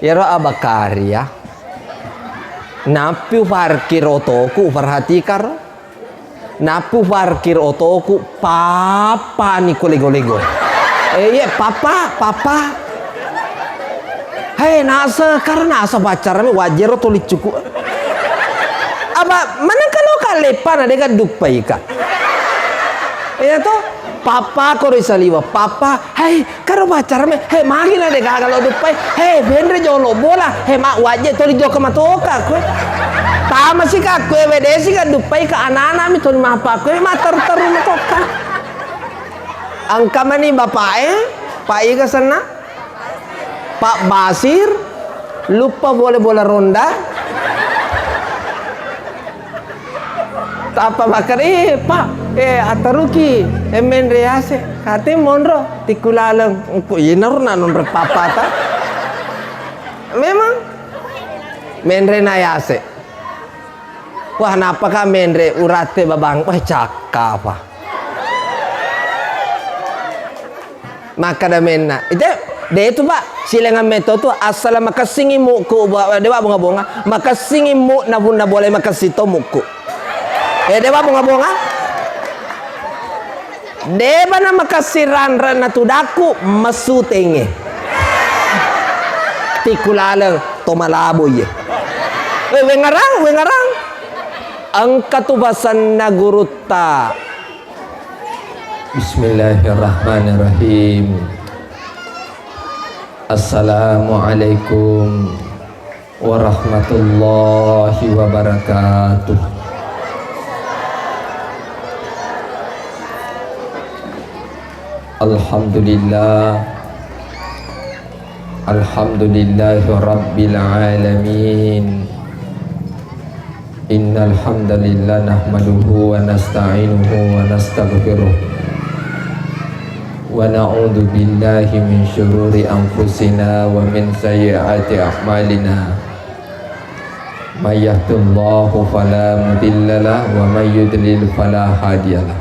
Ya ro abakari ya. Napi parkir otoku perhatikan. Napi parkir otoku papa nih lego-lego. Iya papa. Hei nasa karena asa pacarnya wajar tulis cukup. Apa mana kalau kalepan ada kan dupai kak. Ya toh papa kau risaliwa papa. Hei karo pacarnya. Hei makin ada kak kalau dupai. Hei bendre jolo bola. Hei mak wajar tulis joko matoka kue. Tama sih kak kue wede sih kan dupai ke anak-anak mi tulis apa kue mater matoka. Angka mani bapaknya Pak Ika sana. Pak Basir lupa boleh bola ronda. Apa bakar Pak ataruki emen rease kate monro tikulaleng yenar nanon papa ta memang menre nayase wah napa ka menre urate babang wah cakap apa maka da menna itu Pak silengan meto tu asal makasingi muku dewa bunga-bunga makasingi mu na boleh makasito muku dewa bunga-bunga dewa na makasiran na tudaku masutenge tikulaleng tomalabo ye wengarang angka tubasan na guruta. Bismillahirrahmanirrahim. Assalamualaikum warahmatullahi wabarakatuh. Alhamdulillahi rabbil alamin. Innal hamdalillah nahmaduhu wa nasta'inuhu wa nastaghfiruh. Wa na'udzu billahi min syururi anfusina wa min sayyiati a'malina. May yahdihillahu fala mudhillalah wa may yudlil fala hadiyalah.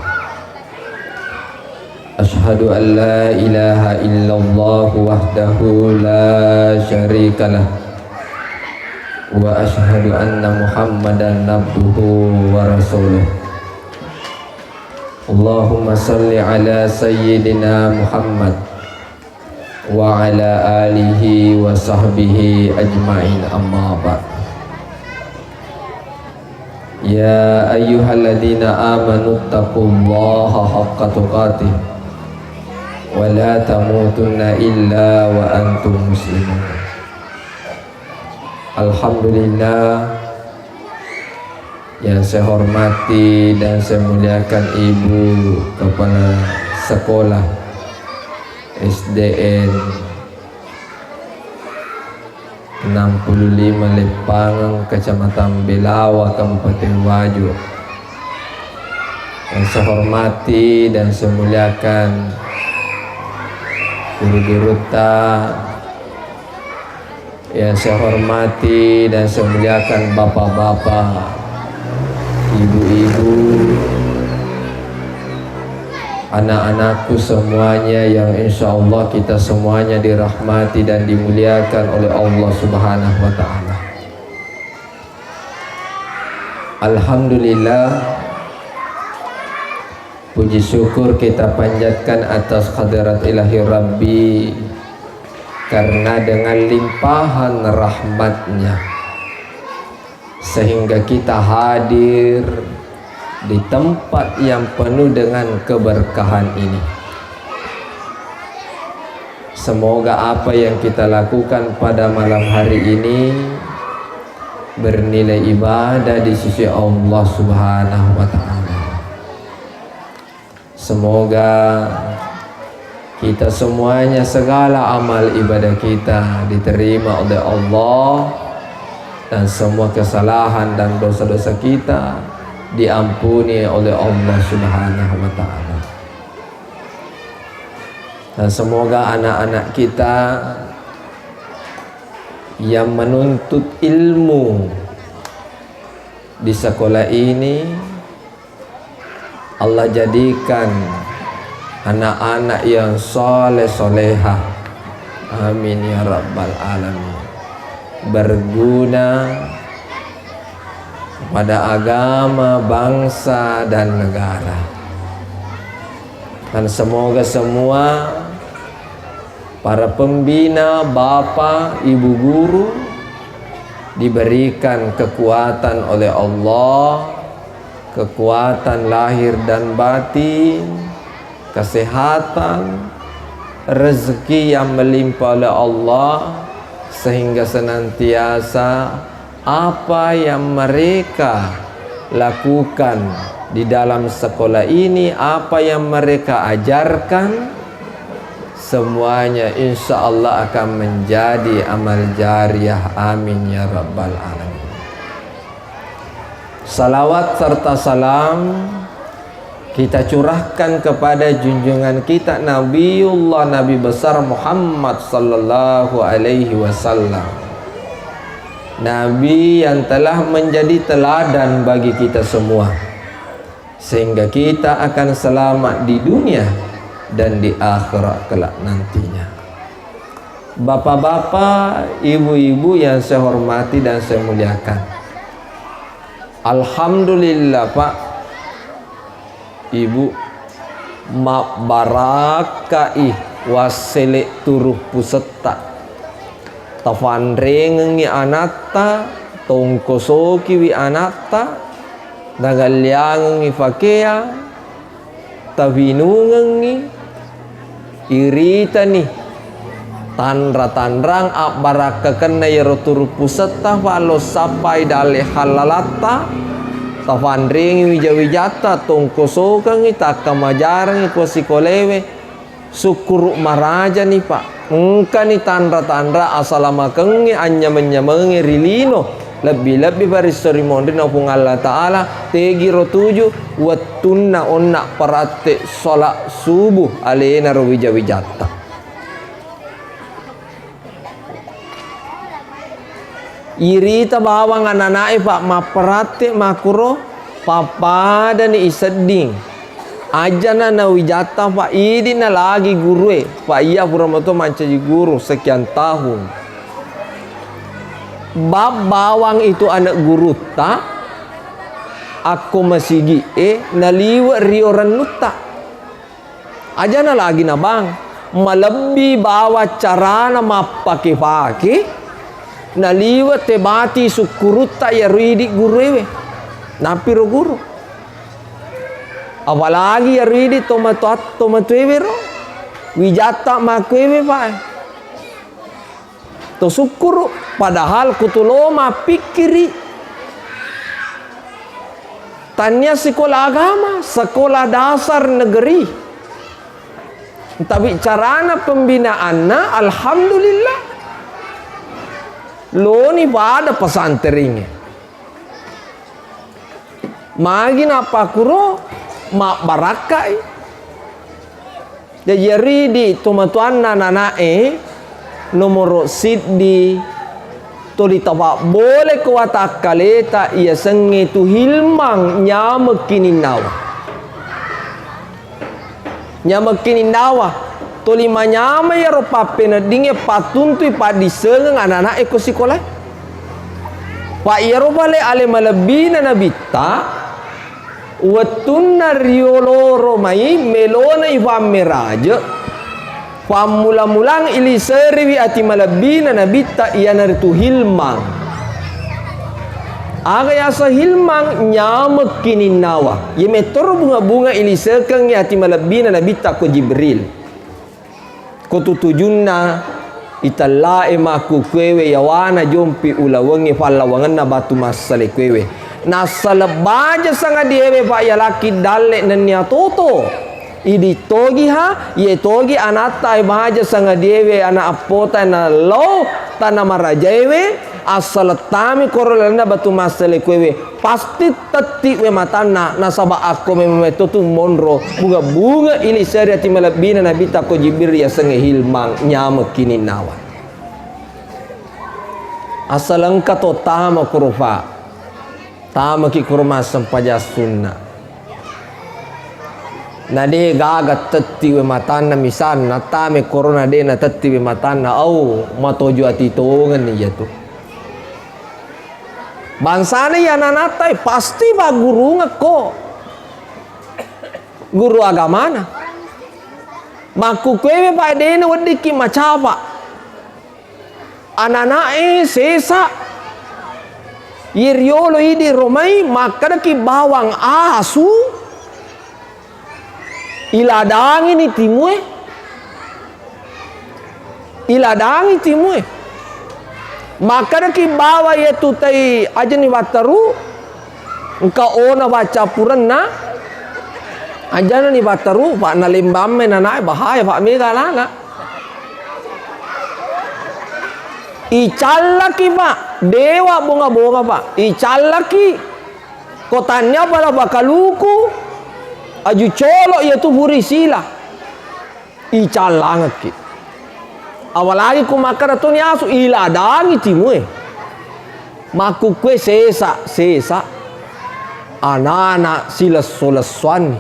Asyhadu an la ilaha illallah wahdahu la syarikalah wa asyhadu anna Muhammadan abduhu wa rasuluh. Allahumma salli ala sayyidina Muhammad wa ala alihi wa sahbihi ajma'in amma ba'd. Ya ayyuhalladzina amanu taqullaha haqqa tuqatih wa la tamutunna illa wa antum muslimun. Alhamdulillah, yang saya hormati dan saya muliakan Ibu Kepala Sekolah SDN 65 Lepang, Kecamatan Belawa, Kabupaten Wajo. Yang saya hormati dan saya muliakan guru-guru ta, yang saya hormati dan saya muliakan bapak-bapak, ibu-ibu, anak-anakku semuanya yang insya Allah kita semuanya dirahmati dan dimuliakan oleh Allah Subhanahu wa ta'ala. Alhamdulillah, puji syukur kita panjatkan atas hadirat ilahi Rabbi, karena dengan limpahan rahmatnya sehingga kita hadir di tempat yang penuh dengan keberkahan ini. Semoga apa yang kita lakukan pada malam hari ini bernilai ibadah di sisi Allah Subhanahu wa ta'ala. Semoga kita semuanya, segala amal ibadah kita diterima oleh Allah, dan semua kesalahan dan dosa-dosa kita diampuni oleh Allah Subhanahu wa ta'ala. Dan semoga anak-anak kita yang menuntut ilmu di sekolah ini, Allah jadikan anak-anak yang soleh solehah. Amin ya rabbal alamin. berguna pada agama, bangsa, dan negara. Dan semoga semua para pembina, bapak, ibu guru diberikan kekuatan oleh Allah, kekuatan lahir dan batin, kesehatan, rezeki yang melimpah oleh Allah, sehingga senantiasa apa yang mereka lakukan di dalam sekolah ini, apa yang mereka ajarkan, semuanya insya Allah akan menjadi amal jariah. Amin ya rabbal alamin. Salawat serta salam kita curahkan kepada junjungan kita Nabiullah, Nabi besar Muhammad sallallahu alaihi wasallam, Nabi yang telah menjadi teladan bagi kita semua, sehingga kita akan selamat di dunia dan di akhirat kelak nantinya. Bapak-bapak, ibu-ibu yang saya hormati dan saya muliakan, alhamdulillah Pak, Ibu, mak barakai wasele turuh puseta tafandrengi anata tongkosoki wi anata dagalyangi fakea tavinungi irita nih tandra-tandrang baraka kena yaroturu puseta falo sapai dale halalata tafandringi wijawijata tongkosokangi takamajarangi posikolewe sukuru maraja nih Pak, engka nih tandra-tandra asalamakengi anyam-nyamengi rilino lebih-lebih baristori mondin opung Allah Ta'ala tegi rotuju wattunna onna parate sholat subuh alena rowijawijata. Irita bawang anak-anak Pak maperate makuro papada ni iseding aja na wijata Pak idi na lagi guru Pak iya puramato mancaji guru sekian tahun. Bab bawang itu anak guru tak aku masigi naliwa rioran nuta aja na lagi na bang malebih bawa carana mapake-pake naliwa tebati sukuruta ya ridi gurewe napiro guru apalagi ya ridi tomatuewe ro wijata makwewe Pak to sukuru padahal kutuloma pikiri tanya sekolah agama, sekolah dasar negeri, tapi carana pembinaannya alhamdulillah loni pada pesantrennya magin apa kuro mak barakai jadi di tomatuan nanae nomor siddi toli tawa boleh kuatak kaleta ia sengi tu hilmang nyamakinin nawa toli manyama ya ropa pena dinge patuntui pa disengeng anak-anak ekosikola pa iya ropa le ale malebina nabita watunna rioloro mai melona ifam meraja pamula-mulang ili seriwi ati malabina nabita iya naritu hilmang aga yasa hilmang nyamak kinin nawa ye metoro bunga-bunga ili sekeng ati malabina nabita ko Jibril ko tutujunna italae maku kwewe yawana jompi ulawangi falawangan na batu masale kwewe nasalabaja sanga diewe Pak ya laki dale nenya toto idi togi ha ye togi anata ibaja sanga dewe ana apota na lo tana marajewe asal tami korolana batu masale kwewe pasti teti we matana nasaba aku memeto tu monro bunga-bunga ili sari ati malabina nabita ko Jibril ya sanga hilmang nyamak kini nawa asal engka to tama kurufa tama ki kurma sampaja sunnah nade gaga tetti we matana misan natame corona de na tetti we matana au matojo ati tongan ni jatu Bangsane ya nanatai pasti ba guru ngeko. Guru agama na. Maku kwewe pa dene wadiki macaba. Ananae sesa. Yiriolo idi romai makadaki bawang asu. Iladangi ni timue. Iladangi timue. Makadaki bawa yetu tai aja ni wataru. Engka ona baca puran na. Aja ni wataru pak na limbame na nae bahaya pak mega lana. Icalaki pak dewa bunga-bunga pak. Icalaki kotanya pada bakaluku. Aju colok ya tu burisila. Icalangaki. Awalagi ku makan atau ni asu iladangi timue. Maku kue sesa. Anak-anak sila solaswani.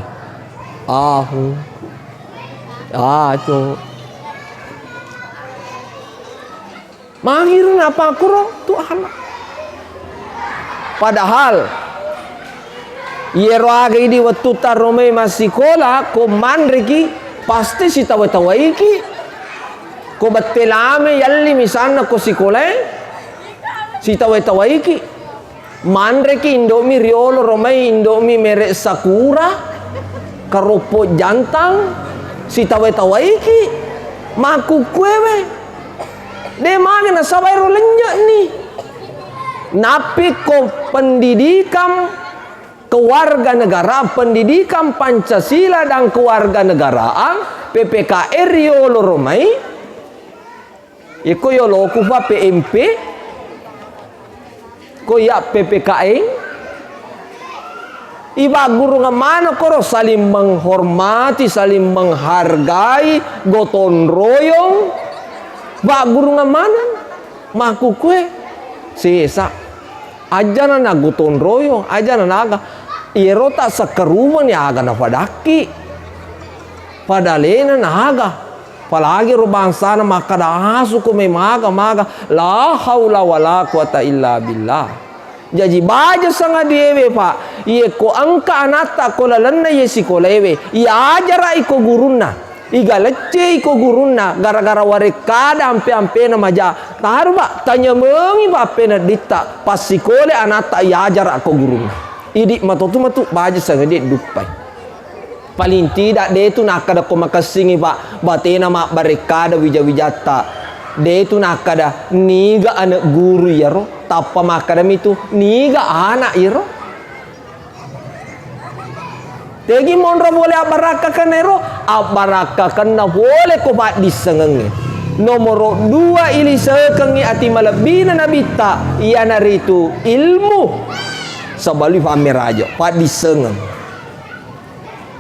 Ahu. Aco. Mahirun apa kuro tu anak. Padahal Yeroage di waktu tarome masih kola ko manreki pasti si tawa-tawaiki. Ko battelame yalli misanna ko sikole si tawa-tawaiki. Manreki indomi riolo romai indomi merek sakura karopo jantang si tawa-tawaiki. Maku kwewe de mage na sabairo lenyak ni. Napi ko pendidikan kewarganegaraan, pendidikan Pancasila dan kewarganegaraan PPKR riolo romai iko yo lokufa PMP ko ya PPKN iba guru ngamana koro saling menghormati, saling menghargai, gotong royong. Ba guru ngamana maku kue sesa aja na gotong royong, aja na naga iro tak sekeruman ya aga na padaki padalena na haga. Apalagi bangsa na makadahasu ko may maga la haula wala quwata illa billah. Jadi baja sanga dewe pak ye ko angka anata ko lalanna ye sikolewe ya ajara iko gurunna iga lecce iko gurunna gara-gara warekada ampe-ampe na maja taru pak tanya mengi bape na ditta pas sikole anata ya ajara ko gurunna idi matu baja sanga de dupai. Paling tidak dia itu nak ada komakasingi pak batena mak barekada wija-wijata dia itu nak ada niga anak guru ya ro tapa makadam itu niga anak ya ro tegi monro boleh abarakakan ero abarakakan na boleh ko pak disengengi nomor 2 ili sekengi ati malabina nabita iya naritu ilmu sabali pamerajo pak disengeng.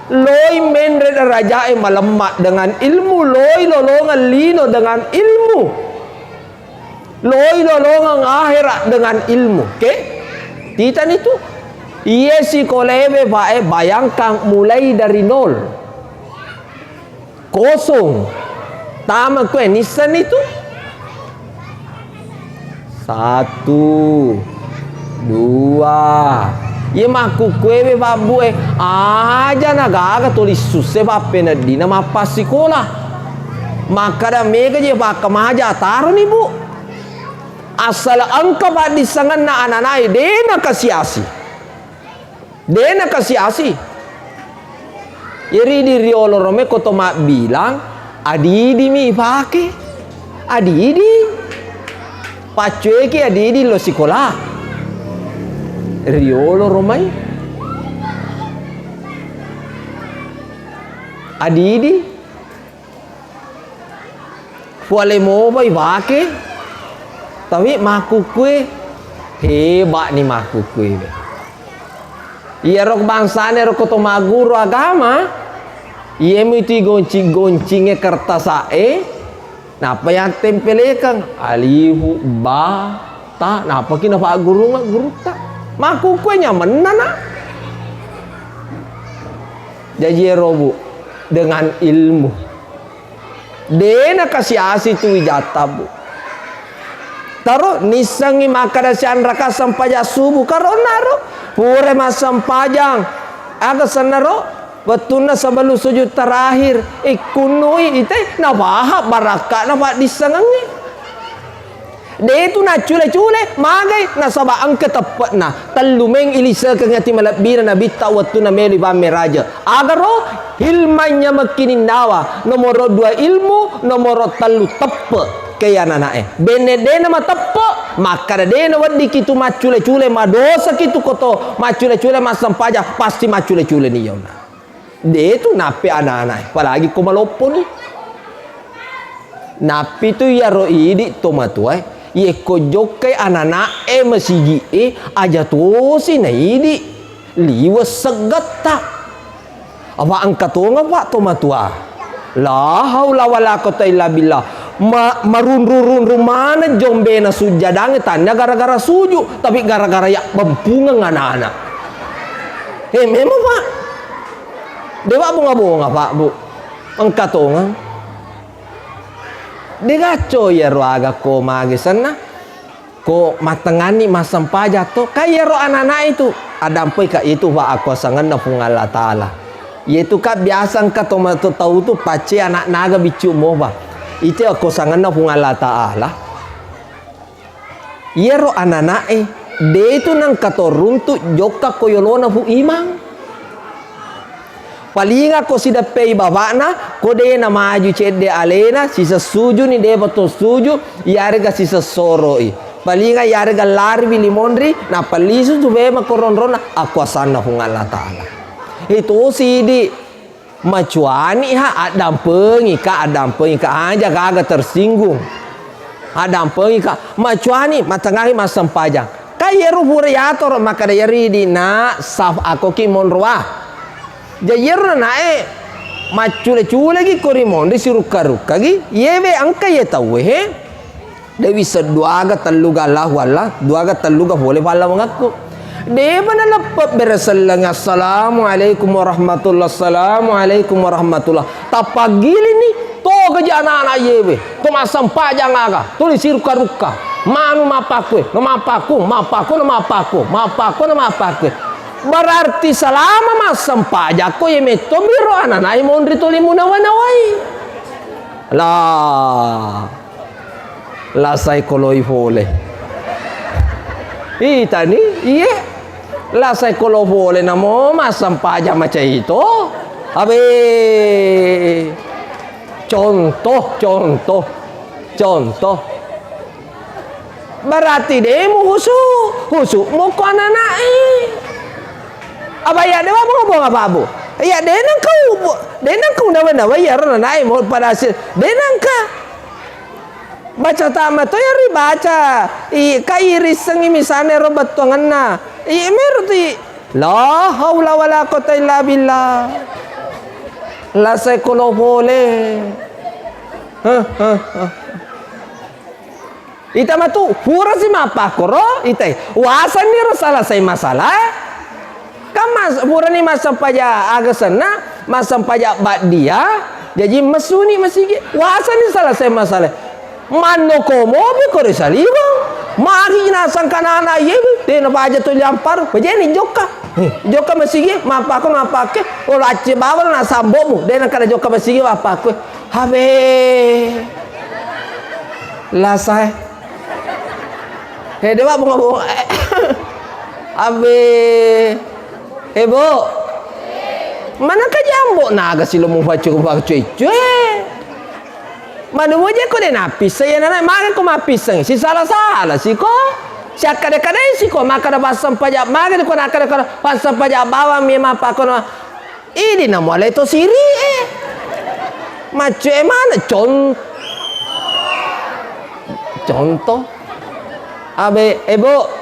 Loi menre rajae malemak dengan ilmu, loi lolongan lino dengan ilmu, loi lolongan akhirat dengan ilmu. Oke? Titan itu iya si kolebe bae bayangkan mulai dari nol kosong tama kue nisan itu 1 2 ye maku kwewe babue aja nagaga tulis susah bape na dina mapa sekolah maka da mega je baka maja taruh nih bu asal angka pak disangan na ananai dena kasiasi yeri di riolo rome koto mak bilang adidi mi pake adidi pacueki adidi lo sekolah riolo romai adidi fuale mo bai vake tapi maku kue hebat nih maku kue iya rok bangsa ne rok to maguru agama iya miti goncing kertas ae napa yang tempelekan alifu ba ta napa kina pak guru ta maku kue nyaman nana jadi robu dengan ilmu dena kasih asi tu wijata bu taro nisangi makada siandra kasam pajak subuh karonaro pure masam pajang aga sanaro betuna sebelum sujud terakhir ikunui ite na baha baraka na ba disangangi de itu na cule-cule magai na saba angka tepat na talumeng ilisa kengati malabina na bita waktu na meli ba meraja agaro ilmanya makinin nawa nomor 2 ilmu nomor 3 tepat kaya nanae bene de na matappa maka de na wadi kitu macule-cule madosa kitu koto macule-cule masampaja pasti macule-cule ni yona de itu nape anak-anak apalagi ko malopo ni napi tu ya ro idi tomatua ye ko jokai anak-anak masigi aja tu si na idi liwa segata apa angkat tu ngapa tomatua la haula wala quwata illa billah marun-run rumana jombe na sujadang tanda gara-gara suju tapi gara-gara ya bempungang anak-anak memang pak dewa bunga-bunga pak bu angkat tu degaco ya roaga ko magi sana ko matengani masam pajato kaya ro anak-anak itu adampai ka itu wa aku sangan na pung Allah taala yaitu ka biasa ka tomato tahu tu pace anak naga bicu mo ba itu aku sangan na pung Allah taala ya ro anak-anak de itu nang katoruntu joka koyolona pu imang palinga ko sida pei babana ko de na maju cedde alena sisa suju ni de betul suju yarga sisa soroi palinga yarga larbi limondri na palisu tu be makoron-rona aku asana hung Allah taala itu sidi macuani ha adam pengi ka aja kaga tersinggung adam pengi ka macuani matangahi masam pajang kayeru buriator maka yari di na saf aku ki monroa jayerna nae macule-cule gi korimon disiruka-ruka gi yebe angka ye tahu he dewi seduaga teluga Allah wala duaga teluga boleh pala mengaku de bana lepat bereselang assalamualaikum warahmatullah assalamualaikum warahmatullah tapagili ni to kerja anak-anak yebe to masam pajang aga to disiruka-ruka manu mapaku berarti selama masam pajak ko ye meto biro ananai mondri toli munawanawai la sai koloi vole itani iye la sai kolo vole namo masam pajak macam itu abe contoh berarti demo husu mau ko ananai abaya dewa ngomong apa bu ya denang kau nawa ya rana naik mau pada hasil denang ka baca tamat to ya ri baca kai risengi misane robat tuanganna merti la haula wala quwata illa billah la sekolo boleh ita matu pura si mapa koro ita wasan ni salah sai masalah kamas pura ni masam pajak aga sana masam pajak bak dia jadi mesuni masih wasan ni salah saya masalah mano komo be kore saligo mari na sangkana na ye de na pajak tu lampar bejeni joka masih mapa ke ora ace bawal na sambomu de na kada joka masih apa ku habe la sai he dewa bunga habe Ebo, mana ka jambo naga silo mo facu cuy. Mana mo je ko de napis saya nana maga ko mapis si salah si ko. Si akade si ko maka da basam pajak maga ko nakade ko basam pajak bawa mi mapa ko ini namo le to siri Macu mana contoh. Abe ebo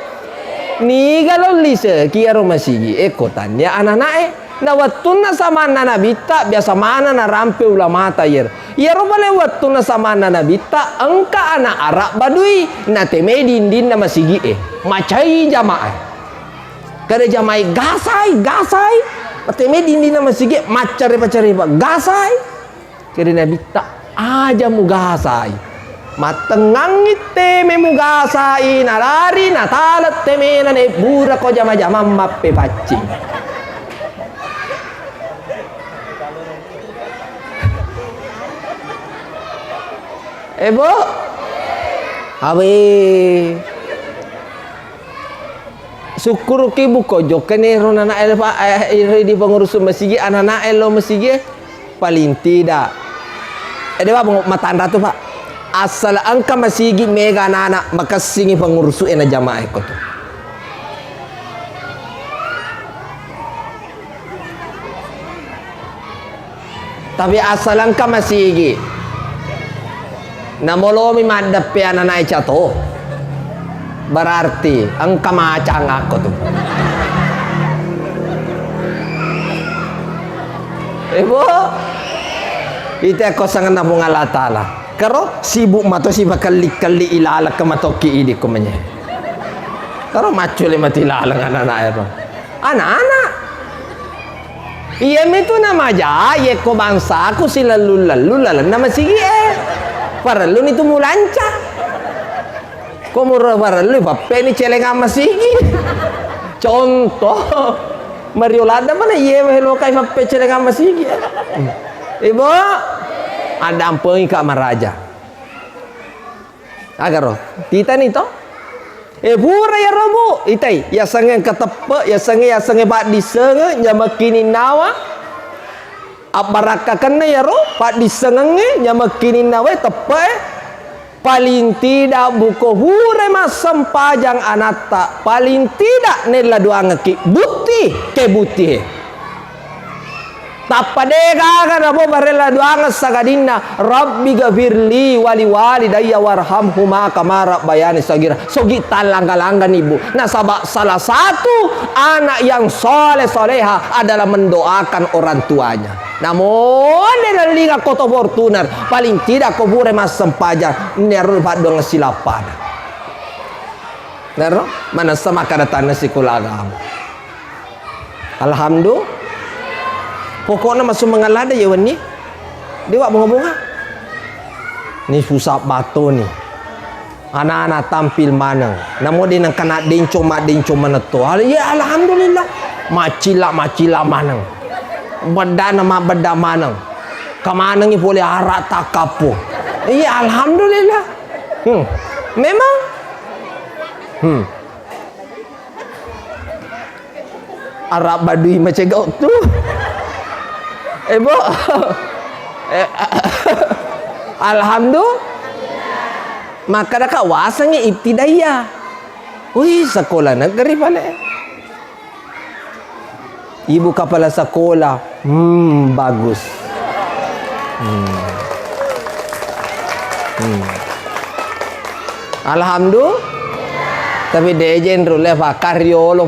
ni kalau lise kia masigi ekotannya anak-anak na wattuna sama nana bita biasa mana na rampe ulama tayer ya robale wattuna sama nana bita engka anak Arab badui na teme dindin na masigi macai jamaah kada jamaah gasai teme dindin na masigi macare gasai kada na bita aja mu gasai Matengang ite memugasa inalari natalat temena ne bura ko jama-jama mappe pacing. Ebo awe syukur ki buko jokene ronana el pa di pengurus masjid anak-anak elo masjid paling tidak dewa matanda tu Pak asal angka masjid mega anak makasingi pengurus ena jamaah ko tu tapi asal angka masjid namolomi madap pe anak cato berarti angka macang aku tuh ibu itu aku sangat nabung Allah Ta'ala karo sibuk mato si bakali-kali ilala ke matoki ini kumanya karo macul mati ilalang anak-anak iya itu nama aja ye ko bangsa aku si lalu nama sigi para lu itu mulanca komuro para lu bape ni celeng masih contoh Mariolada mana ye lo kai bape celeng masih ibu ada ampun ka maraja agar roh tita ni to pura ya robu itai ya sange katepe ya sange pak disenge nyamakini nawa abaraka kena ya roh pak disenge nyamakini nawa tepe paling tidak buko hure masam pajang anata paling tidak nela dua ngeki buti ke buti tapadega kana bo barela dua ngasagadina rabbi gafirli wali daya warhamhuma kama rabbayani sagira sogi talanggalanggan ibu nah salah satu anak yang soleha adalah mendoakan orang tuanya namun dengan linga koto fortuner paling tidak kubure mas sempajang neru padong silapan neru mana sama kadatan nasi kulagam alhamdulillah pokoknya masuk mengalada ya wani dewa bunga-bunga ini susah batu nih anak-anak tampil mana namun dia nak kena denco mana tu ya alhamdulillah macila mana bedana mana kemana ni boleh arak tak kapu ya alhamdulillah memang arak badui macam kau tu Ibu alhamdulillah maka dah kawasannya ibtidaiyah wih sekolah negeri pala ibu kepala sekolah bagus alhamdulillah tapi dia jenderal pakar riolo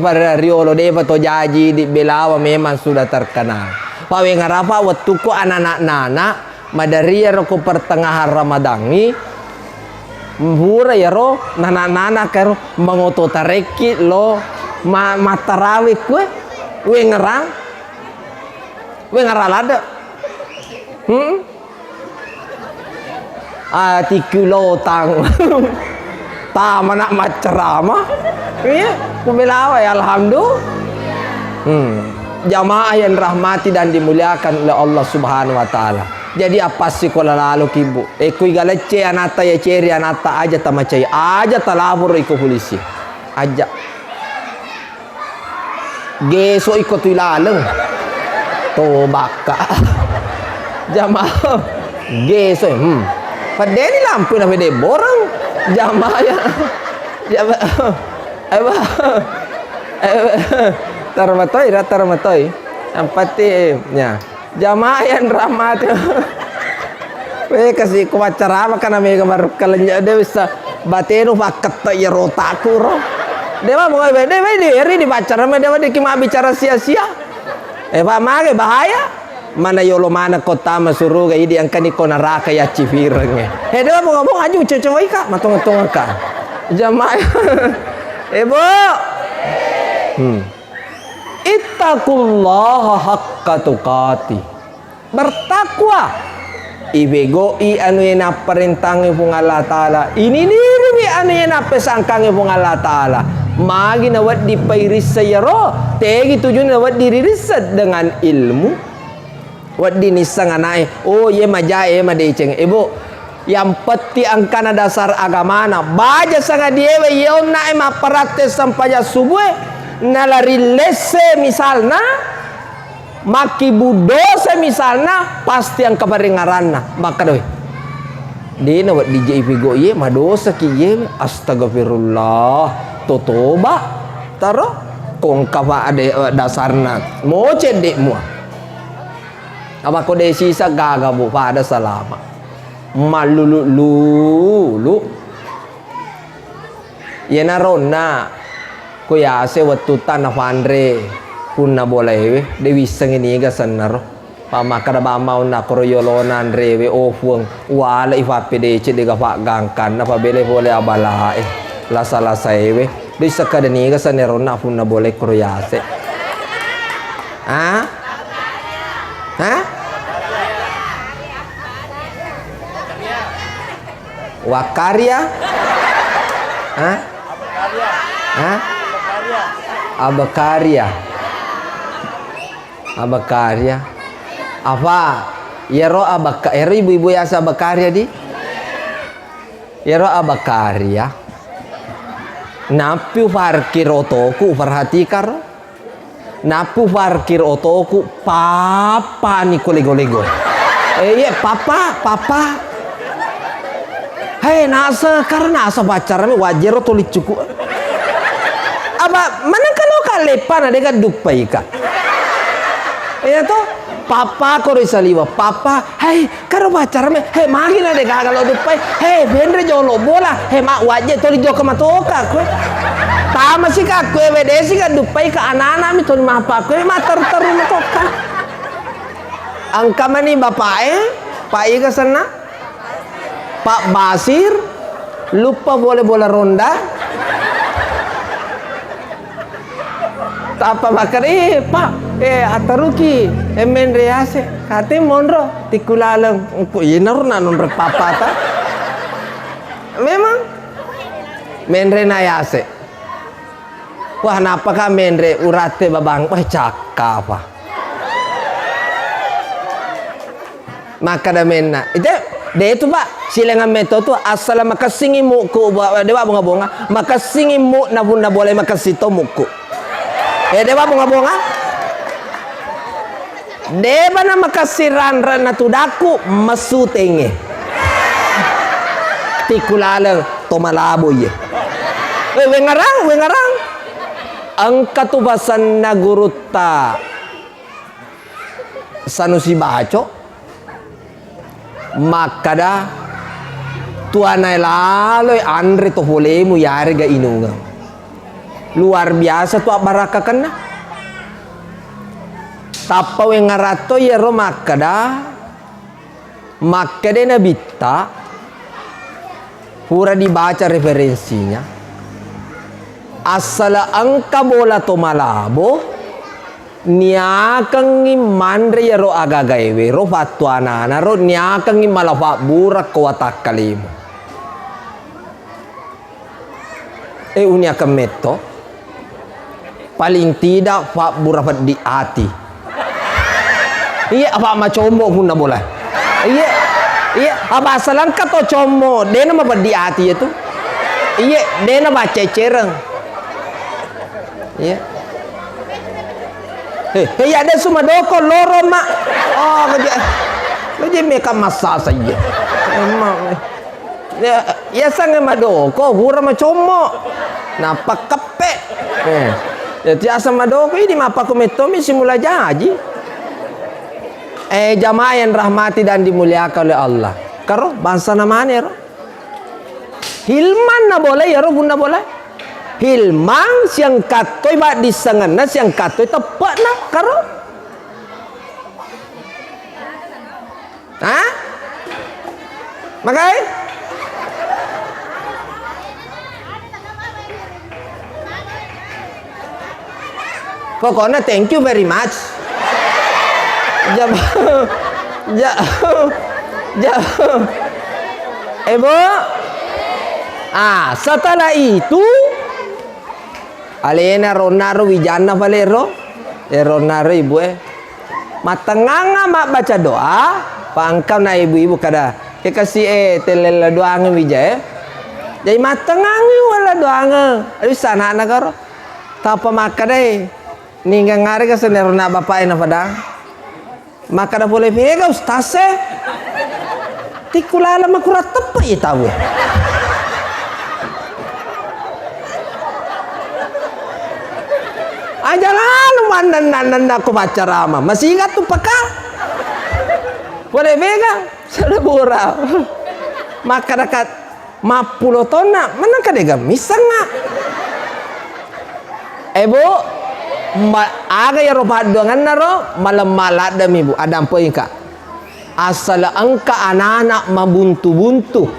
dia pato jaji di Belawa memang sudah terkenal pawe ngarapa waktu ko anak-anak madariya ro ko pertengahan Ramadan ni mura ya ro nana karo mangoto tareki lo matarawi kue we ngaralada kilo tang tamana macerama iya kubelawa ya alhamdulillah jamaah yang rahmati dan dimuliakan oleh Allah Subhanahu wa taala. Jadi apa sih kalau lalu kibu? Kui galece anata ya ceri anata aja tamacai aja talabur iko polisi. Aja. Geso iko tuilaleng. To baka. Jamaah geso padeni lampu na pede borang jamaah ya. Tarmatoi empatinya jamaah yang rahmat we kasih kuacara makan ame gambar kalanya dia bisa batenu paket ya rotaku ro dewa mau dewa di pacara dewa di kima bicara sia-sia pak mage bahaya mana yolo mana kota masuruga ini yang kan iko neraka ya cifirenge dewa mau ngomong aja coba ika matung-matung ka jamaah ibu ittaqullaha haqqa tuqati bertakwa ibegoi anu yang naparintangi pung Allah Ta'ala. Ini anu yang napesangkangi pung Allah Ta'ala. Magi nawat dipairis saya roh. Tegi tujuan nawat diririsat dengan ilmu. Wat dinisang anai. Oh ye majae madeceng. Ibu, yang peti angkana dasar agama na. Baja sanga diewe yeom na maparate sampaya subuh. Nalari lese misalna. Maki budose misalnya pasti yang keparingaranna maka doi di nawat di JPGO ye madosa ki ye astagfirullah totoba taro kong kapa ada dasarna mo cedek mua apa ko de sisa gaga bu pada salama malulu ye narona ko ya se watu tanah pandre punna boleh dewi sengini ga sanaro pamakara bamau na koroyolonan rewe ofung wala ifapede cede ga pak gangkan apa bele boleh abala la sala saewe di sakadani ga sanero na punna boleh koroyase wakarya abakarya apa yero yero ibu-ibu ya abakarya di yero abakarya napi parkir otoku perhatikan napi parkir otoku papa ni kolego-lego iya papa hei nasa karena asa pacaran wajar tulis cukup apa mana kalau kalepan ada kan dupai ka ya toh papa ko risaliwa papa hei karo pacaran hei magi na de kalau dupai hei bendre jolo bola hei mak wajah tulis jo kamatoka ko tama sih ka ko wedesi ka dupai ka anana mi tulis mapa ko matar taru matoka angka mani bapak pak ika sana Pak Basir lupa boleh bola ronda apa bakar pak ataruki emen rease kate monro tikulaleng engko yenar na non papa ta memang menre nayase wah napa ka menre urate babang wah cakap apa maka da menna itu de itu pak silengan meto tu asal makasingi muku dewa bunga-bunga makasingi mu na boleh makasito muku dewa bunga-bunga deba na makasiran na tudaku masutenge tikulalang tomalabo ye wengarang ang katubasan na guruta sanusi baco makada tuanai laloy andre to bolemu yari ga inunga luar biasa tu baraka kena tapa we ngarato yero makada na bitta pura dibaca referensinya asala angka bola to malabo niakang mandre yero agagaewe ro fatwana na ro niakang malafa burak ko watak kalimo unia kemeto paling tidak pak burapat di hati iya apa macombo pun boleh iya apa asalan kato combo dena apa di hati itu iya dena baca cereng iya hei ada semua doko loro mak oh kerja mereka masa saja emang ya sange madoko hura macomo napa kepe ya tiasa madoko ini mapa kumetomi simula jaji jamaah yang rahmati dan dimuliakan oleh Allah karo bangsa namanya ro hilman na boleh ya ro bunda boleh hilmang siang katoy ba disangan na siang katoy tepat na karo makai pokoknya thank you very much Ibu. Setelah itu alena ronaro wijana valero ronaro ibu matenganga mak baca doa pangkau na ibu-ibu kada kasih telela doa ngewija jadi matengangi wala doa nge aduh sana nagaro tapa makadai ningga ngari ka senero na bapak na padang makada boleh pega ustase tikulala makurat tepa tahu jangan mandan aku baca rama masih ingat tuh peka boleh pegang sudah burau maka dekat mapulo tona mana kadega misanga ibu aga ya roba doangan naro malam malat demi ibu ada apa ika asal angka anak-anak mabuntu-buntu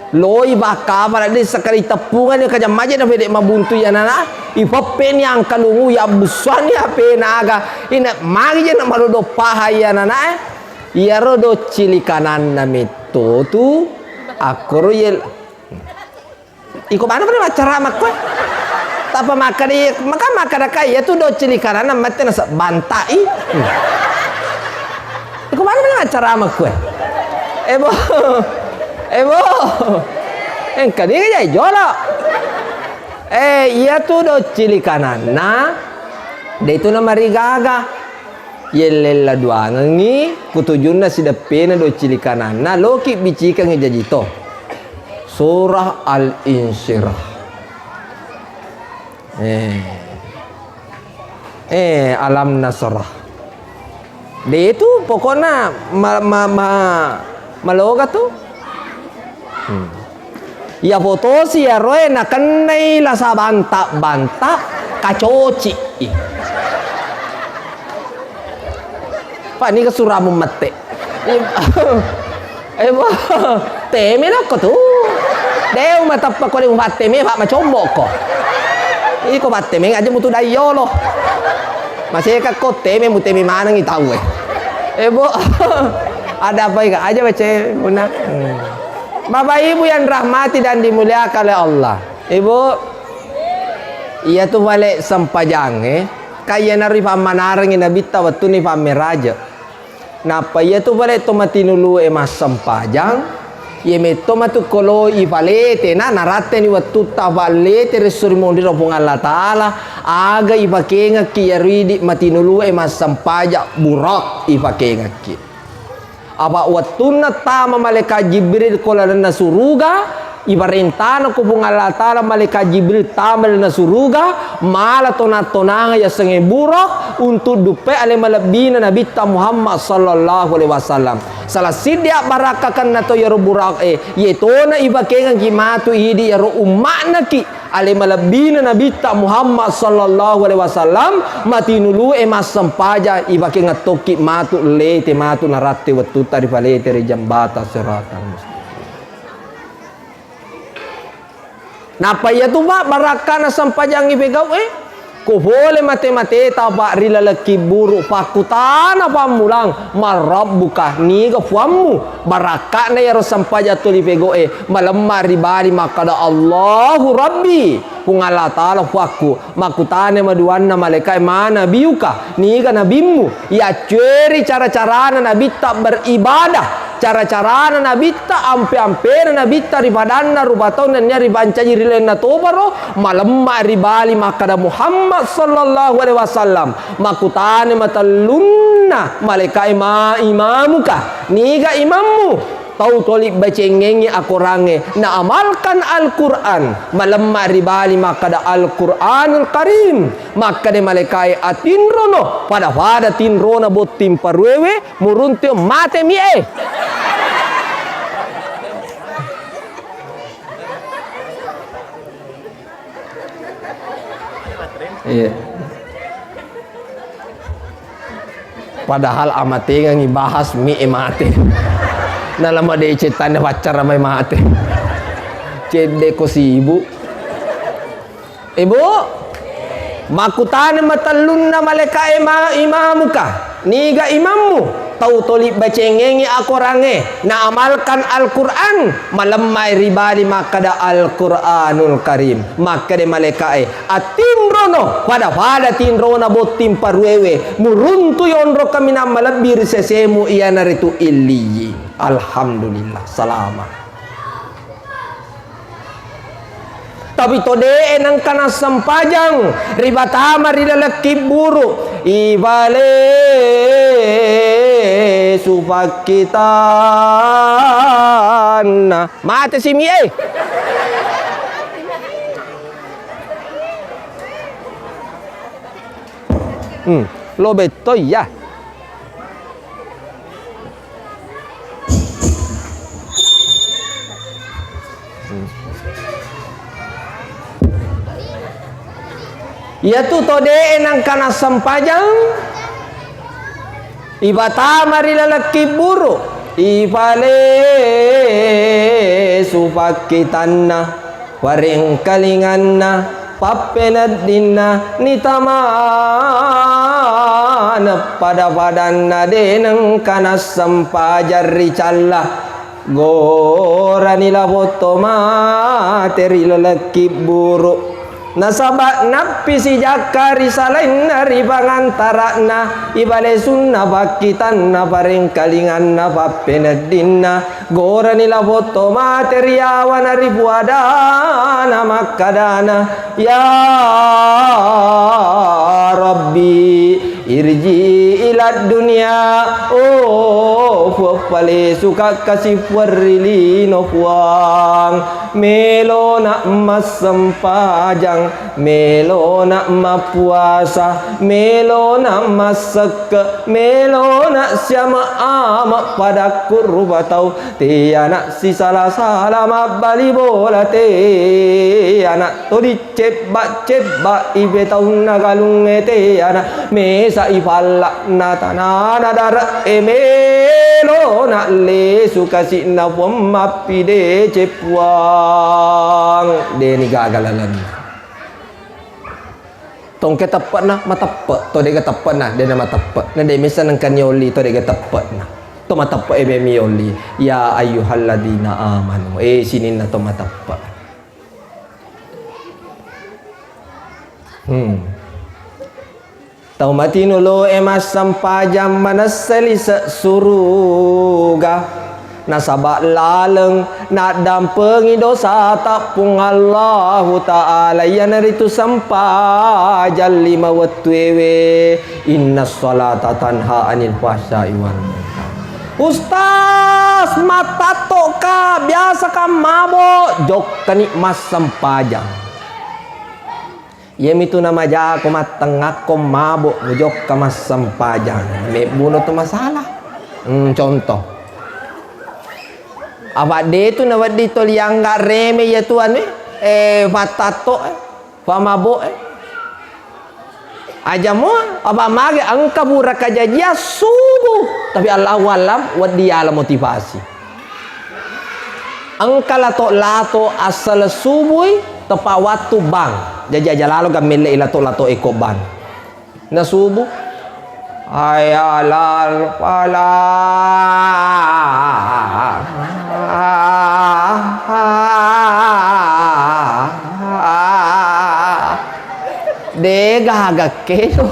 loi baka pada di sekali tepungan yang kajam maja dapat dek mabuntu ya nana ipapen yang kalungu ya busan ya penaga ina magi je nak marodo pahaya nana ya rodo cilikanan namito tu akoro yel iko mana pada acara makwe tapa makari maka makada ya tu do cilikanan namate nasa bantai iko mana pada acara makwe Ebo, engkau ni jadi jolok. Ia tu do cili kanan, dia tu nama rigaga. Yelela dua ngi, kutujuna si depena do cili kanan. Loki bicika ngi jadi to. Surah Al-Insyirah. Alam Nasrah. Dia tu pokoknya maloga tu. Ya foto si ya roe na kanai la sa banta kacoci. Pak ni kesuramu mate. Teme nak tu. Deu mata pa ko le mate me pak macombo ko. Iko mate me aja mutu dayo lo. Masih ka ko teme muteme mana ngi tahu ada apa ika aja baca guna. Bapak Ibu yang rahmati dan dimuliakan oleh Allah. Ibu, ia tu balik sempajang kaya nari pamanarang inabita waktu ni pameraja. Napa ia tu balik tomatinulu mas sempajang. Ia meto matu kolo ivalete narate ni waktu tavalete resuri mondi ropong Allah Taala aga ipakenga ki yaridi matinulu mas sempajak burak ipakenga ki. Apa watuna tama malaikat Jibril kola na suruga ibarintana ko bunga Allah Taala malaikat Jibril tama na suruga mala tonanga ya senge buruk untuk dupe ale malabina Nabi Muhammad sallallahu alaihi wasallam salah sidia barakakan nato yaro burak yetona ibakengan kimatu idi yaro ummakna ki ale malabina Nabi Muhammad sallallahu alaihi wasallam matinulu mas sempaja ibake ngatoki matu lete matu narate watu tari palete re jambata siratan mustaqim. Napa ya tu pak barakana sampajang ibegau ko boleh mate-mate tapa rila laki buruk pakutana pamulang marabbuka ni ga fuammu barakana ya sampaja tuli pego malamma ribali makada Allahu Rabbi kung Allah Taala fuaku makutane maduanna malaikat mana biuka ni ga nabimmu ya ceri cara-cara nabi tak beribadah cara-cara nabi tak ampe-ampe nabi tak ribadanna rubatau nanya ribanca jirilena tobaro malamma ribali makada Muhammad sallallahu alaihi wasallam makutane matalunna malaikat imamuka niga imammu tau tolik bacengengi akurange na amalkan Al-Quran malamma ribali makada Al-Quranul Karim makade malaikai atinrono pada tinrona botim parwewe muruntio mate mie iya. Padahal amate ngi bahas mi mate. Na lama de cetan de pacar ramai mate. Cede ko si ibu. Ibu, makutane matalunna malaikat imamuka. Niga imammu. tahu toli bacengengi akorange na amalkan Al-Quran malamai ribadi makada Al-Quranul Karim makade malekae atinrono pada tinrona botim parwewe muruntu yonro kamina malabir sesemu iya naritu illiyi. Alhamdulillah selamat. Tapi tode enang kana sampajang ribatama rilalaki buru ibale supakitana mate si mie lo beto ya. Ya tu tode enang kana sampajang ibatama rilalaki buru ibale supakitana waring kalinganna papenadinna nitamana pada padanna denang kana sampajar ricalla goranila foto materi lalaki buru nasabak napi si jakari salain dari pangantarana ibale sunna bakitanna paring kalinganna papenadinna goranila foto materiawana ribuadana makadana ya Rabbi irji ila dunia oh pale suka kasih warilino puang melona emas sempajang melona mapuasa melona masek melona siama ama pada kurbatau te anak si salah salah mabali bola te anak to dicebak ibe tau nagalung te anak mesa ifalla natana nadar melona le suka si na mapi de cepuang de ni gagalalan tong ketepat na matapat to de ketepat na de na matapat na de misa nang kanyoli to de ketepat na to matapat ebe mioli ya ayyuhalladina amanu sinin na to matapat tau matinulo emas sampajam manasali sa suruga nasabak laleng nak dampengi dosa tak pung Allahu Ta'ala yan naritu sampajal lima watwewe inna sholata tanha anil fahsya'i wal munkar. Ustaz mata ka biasa ka mabok jok kanik mas sampajang yem itu nama jako matengah ko mabok jok ka mas sampajang me bunuh tu masalah contoh awak de tu nawat di tol yang gak reme ya tuan patato pamabok aja mo aba mage angka buraka jajia subuh tapi Allah walam wad dia la motivasi angka lato asal subuh tepa waktu bang jajia jalalo gamele lato eko ban na subuh ayalal pala de gagakedo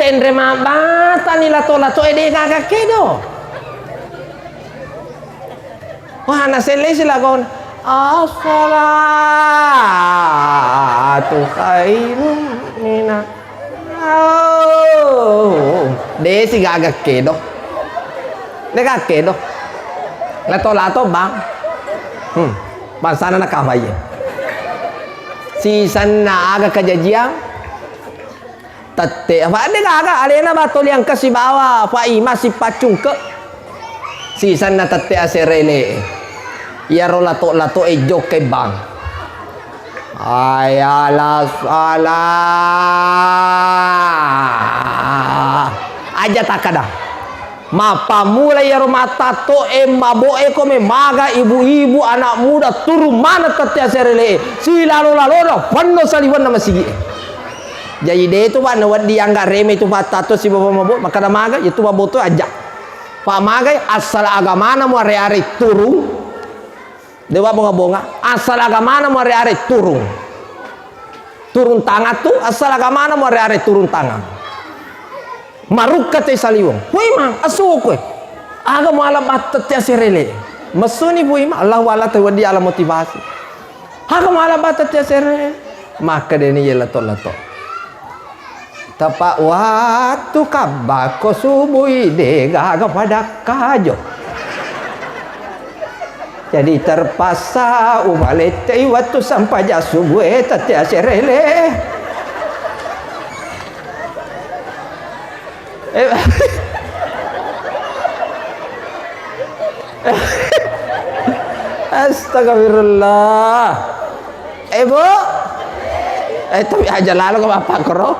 tendre mabata ni lato de gagakedo wah nasele sila kon as-salatu khairun mina de si gagakedo de gagakedo lato bang pasana na kawaye si sana aga kajajiang tate apa ada aga alena batol yang kasih bawa fa masih pacung ke si sana tate aserele ya ro lato ejok ke bang ayala salah aja takada mapa mulai ya rumah tato mabo kome maga ibu-ibu anak muda turu mana tetia serele si lalu penuh saliwan nama sigi Jadi dia itu pak nawat dia nggak remeh itu pak tato si bapak mabuk maka namaga itu pak boto aja. Pak magai asal agama na mau are turun. Dewa bonga asal agama na mau are turun. Turun tangan tuh asal agama na mau are turun tangan. Maruk kate saliwong. Woi mang asuh kue. Aga mau alam batet ya serele. Mesuni woi mang Allah wala te wadi alam motivasi. Aga mau alam batet ya serele. Maka dia ni lato. Tepat waktu kabako subuh ide gaga pada kajo. Jadi terpaksa ubalete waktu sampai jas subuh tatia serele. Astagfirullah. Bu. Tapi aja lalu ke bapak kero.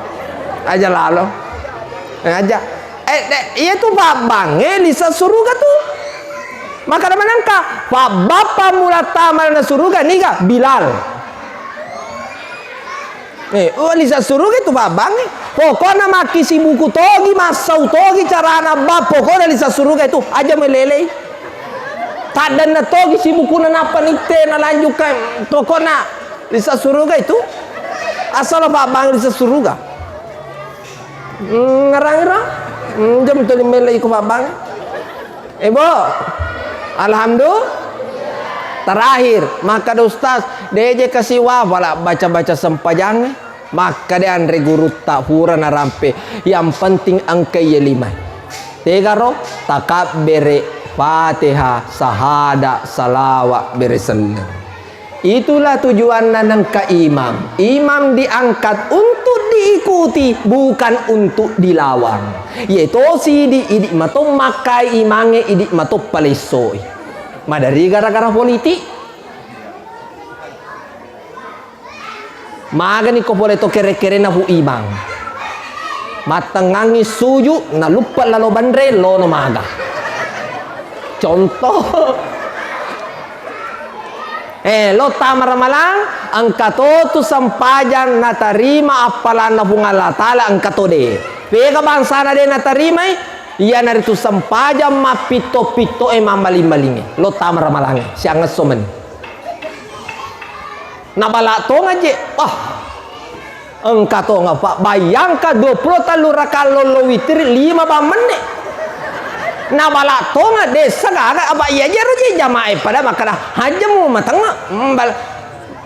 Aja lalu. Aja. Iya tuh babang. Lisa suruga tuh. Maka ada menangka. Pak bapak mula tamal na suruga nih kak Bilal. Lisa suruga itu babang. Pokoknya maki si buku togi masau togi cara anak bab. Pokoknya Lisa suruga itu aja meleleh. Tak dan na togi si buku na napa nite na lanjut kan. Pokoknya Lisa suruga itu. Asal pak bang Lisa suruga. Ngerang-ngerang. Jam tu meleleh ikut pak bang. Ibu. Alhamdulillah. Terakhir maka ada ustaz dia kasih wafala baca-baca sempajang. Maka dia andre guru tak hura na rampe. Yang penting angka ya 5. Tiga roh takab bere Fatihah sahada salawat bere salam. Itulah tujuan nanangka imam. Imam diangkat untuk diikuti bukan untuk dilawan. Yaitu si di idik mato makai imange idik mato palesoi. Madari gara-gara politik. Magani ko boleh to kere-kere na hu imam. Matangangi suju na lupa lalo bandre lo no maga. Contoh. Lo tamar malang angkato tu sampajan na tarima apalan na bunga ta'ala angkato de. Pega bangsa na de na tarima iya na ritu sampajan mapito-pito mamaling-malingi. Lo tamar malang siang ngesomen. Nabala to ngaje. Angkato nga pak bayangka 20 talu rakalo lo witir 5 ba menit. Nabala to nga desa gaga aba iya jero je jamae pada makana hajamu matang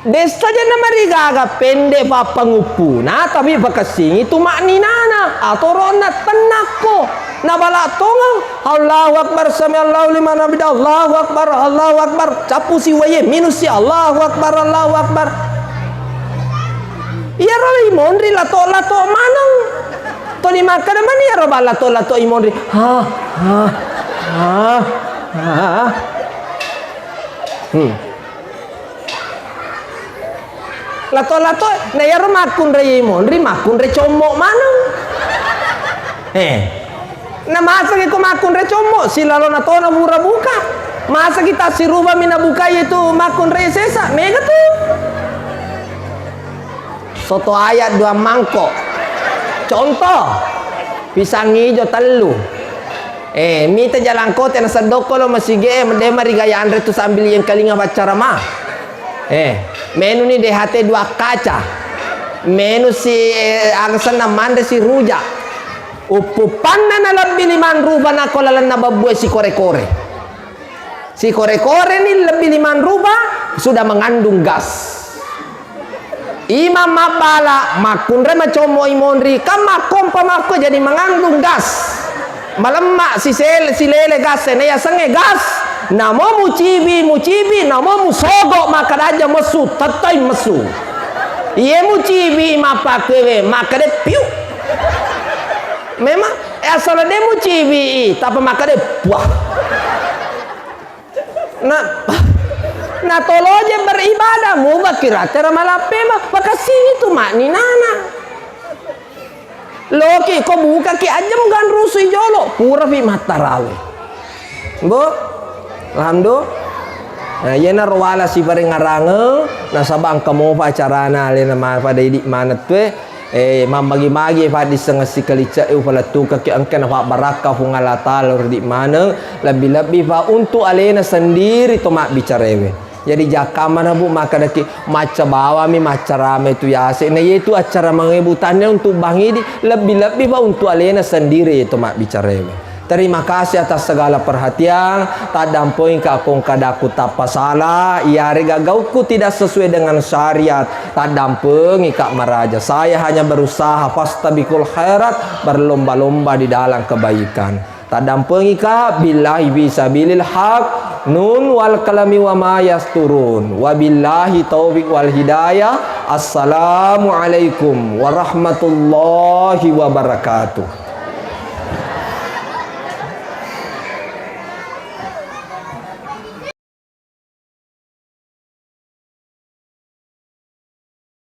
desa je na marigaga pende pa pangupu na tapi bakasing itu makninana atorona tenako nabala to nga Allahu akbar sami Allahu liman hamida Allahu akbar capu si waye minus si Allahu akbar iya roi mondri lato manang to di makan mani ya roba lato imondri lato na ya makun re imondri makun re comok manang na masa ko makun re comok si lalo na to na mura buka masa kita si ruba mina buka itu makun re sesa mega tuh soto ayat 2 mangkok. Contoh pisang hijau telu. Mita jalan kota na sadoko lo masige mendema rigaya andre tu sambil yang kalinga pacara mah. Menu ni DHT 2 kaca. Menu si angsan na mande si rujak. Upupan na lebih 5 ruba na kolalan na babuai si kore-kore. Si kore-kore ni lebih 5 ruba sudah mengandung gas. Imam mabala makunre macomo imondri kama kompa mako jadi mengandung gas malemak si lele gas ya sange gas namo mucibi namo musogok maka aja mesu tatai mesu iye mucibi mapake maka de piu memang asal de mucibi tapi maka de buah nah tolo je beribadah mu bakira cara malapema makasih itu makni nana loki ko buka ki ajam gan rusui jolo pura fi matarawe bu alhamdulillah nah yena rawala si paring ngarange na sabang kamo pacarana le na pada idik manat we Magi-magi fa di sengasi kalica pala tu kaki angkan fa barakah fungala talur di mana lebih-lebih fa untuk alena sendiri to mak bicarewe. Jadi jaka mana bu maka daki maca bawa mi maca rame tu ya asik. Nah yaitu acara mengebutannya untuk bangi di lebih-lebih fa untuk alena sendiri to mak bicarewe. Terima kasih atas segala perhatian. Tak dampoin ke akong kadaku tapa salah. Ia regagauku tidak sesuai dengan syariat. Tak damping Kak Maraja. Saya hanya berusaha fastabikul khairat, berlomba-lomba di dalam kebaikan. Tak damping Kak billahi fisabilil haq. Nun wal kalami wa ma yasturun. Wabillahi taufiq wal hidayah. Assalamualaikum warahmatullahi wabarakatuh.